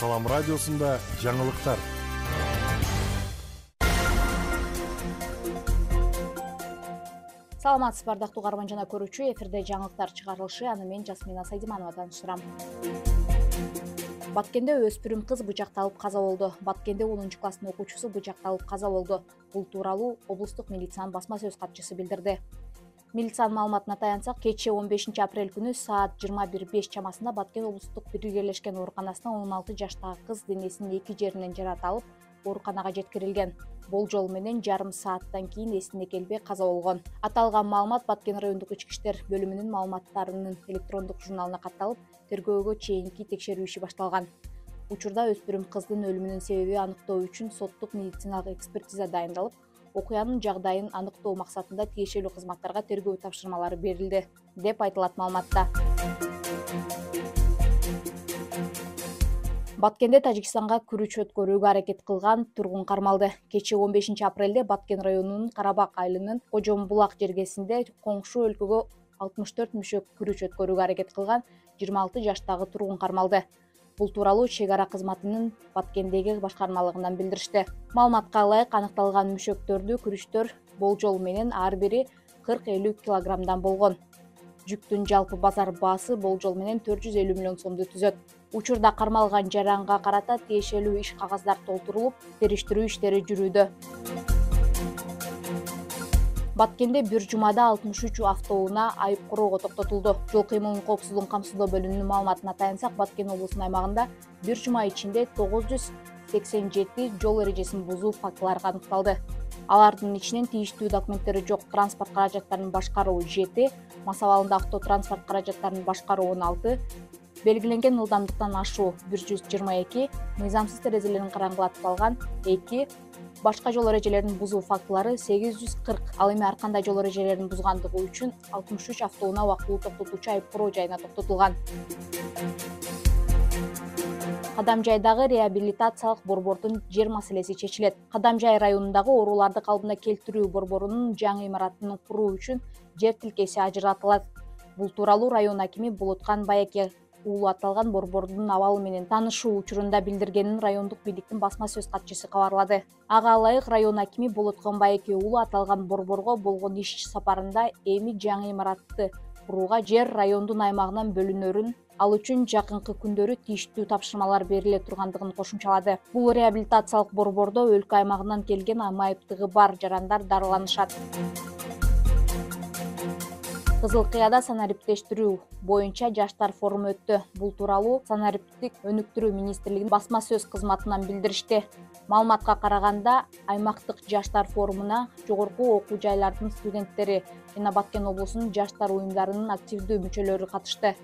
Салам радиосунда жаңылыктар. Саламатсыз бардактуу угарман жана көрүүчү, эфирде жаңылыктар чыгарылышы, аны мен Жасмина Сайдиманова тааныштырам. Баткенде өспүрүм кыз бычакталып каза болду. Баткенде 10 класстын окуучусу бычакталып каза болду. Бул тууралуу облустук милициянын басма сөз катчысы билдирди. Милициянын маалыматына таянсак, кечээ 15 апрель күнү саат 21:05 чамасында Баткен облустук биргелешкен ооруканасына 16 жаштагы кыз денесинин эки жеринен жарат алып, ооруканага жеткирилген. Болжол менен жарым сааттан кийин эсине келбей каза болгон. Аталган маалымат Баткен райондук ички иштер бөлүмүнүн маалыматтарынын электрондук журналына катталып, тергөөгө чейинки текшерүү иши башталган. Учурда өспүрүм кыздын өлүмүнүн себеби аныктоо үчүн соттук медициналык экспертиза дайындалып, окуянын жагдайын аныктоо максатында тиешелүү кызматтарга тергөө тапшырмалары берилди, деп айтылат маалыматта. Баткенде Тажикстанга күрүч өткөрүүгө аракет кылган тургун кармалды. Кечээ 15 апрелде Баткен районунун Карабак айылынын Кожомбулак жергесинде коңшу өлкөгө 64 мүшөк күрүч өткөрүүгө аракет кылган 26 жаштагы тургун кармалды. Бул тууралуу чек ара кызматынын Баткендеги башкармалыгынан билдиришти. Маалыматка ылайык, аныкталган мүшөктөрдү күрүчтөр болжол менен ар бири 40-50 килограммдан болгон. Жүктүн жалпы базар баасы болжол менен 450 миллион сомду түзөт. Учурда кармалган жаранга карата тиешелүү иш кагаздар толтурулуп, териштирүү иштери жүрүүдө. Баткенде бир жумада 63 автоунаа айып куроого токтотулду. Жол кыймылынын коопсуздугун камсыздоо бөлүмүнүн маалыматына таянсак, Баткен облусунун аймагында бир жума ичинде 987 жол эрежесин бузуу фактылары аныкталды. Алардын ичинен тийиштүү документтери жок транспорт каражаттарын башкаруу 7, мас абалында автотранспорт каражаттарын башкаруу 16, белгиленген ылдамдыктан ашуу 122, мыйзамсыз терезелерин караңгылатып алган 2, башка жол эрежелерин бузуу фактылары 840. Ал эми ар кандай жол эрежелерин бузгандыгы үчүн 63 автоунаа убактылуу токтотуучу айып куроо жайына токтотулган. Кадамжайдагы реабилитациялык борбордун жер маселеси чечилет. Кадамжай районундагы ооруларды калыбына келтирүү борборунун жаңы имаратын куруу үчүн жер тилкеси ажыратылат. Бул тууралуу район акими Болоткан Байеке уулу аталган борбордун абалы менен таанышуу учурунда билдиргенин райондук бийликтин басма сөз катчысы кабарлады. Ага ылайык, район акими Болоткан Байеке уулу аталган борборго болгон иш сапарында эми жаңы имаратты курууга жер райондун аймагынан бөлүнөрүн, ал үчүн жакынкы күндөрү тийиштүү тапшырмалар бериле тургандыгын кошумчалады. Бул реабилитациялык борбордо өлкө аймагынан келген майыптыгы бар жарандар дарыланышат. Кызыл Кыяда санариптештирүү боюнча жаштар форуму өттү. Бул тууралуу санариптик өнүктүрүү министрлигинин басма сөз кызматынан билдиришти. Маалыматка караганда, аймактык жаштар форумуна жогорку окуу жайлардын студенттери жана Баткен облусунун жаштар уюмдарынын активдүү мүчөлөрү катышты.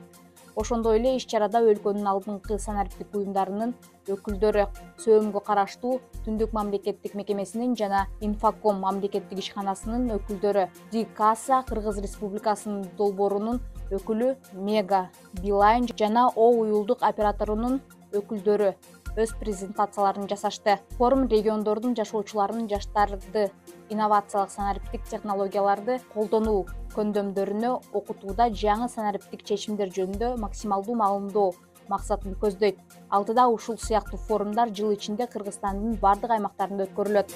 Ошондой эле иш-чарада өлкөнүн алдыңкы санариптик уюмдарынын өкүлдөрү, СӨМгө караштуу Түндүк мамлекеттик мекемесинин жана Инфоком мамлекеттик ишканасынын өкүлдөрү, ДИКАСА Кыргыз Республикасынын долбоорунун өкүлү, Мега, Билайн жана О уюлдук операторунун өкүлдөрү өз презентацияларын жасашты. Форум региондордун жашоочуларынын жаштарды инновациялык санариптик технологияларды колдонуу көндөмдөрүнө окутууда жаңы санариптик чечимдер жөнүндө максималдуу маалымдоо максатын көздөйт. Алдыда ушул сыяктуу форумдар жыл ичинде Кыргызстандын бардык аймактарында өткөрүлөт.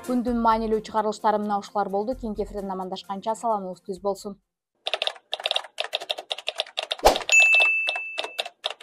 Күндүн маанилүү чыгарылыштары мына ушулар болду. Кийинки эфирден амандашканча саламыңыз түз болсун.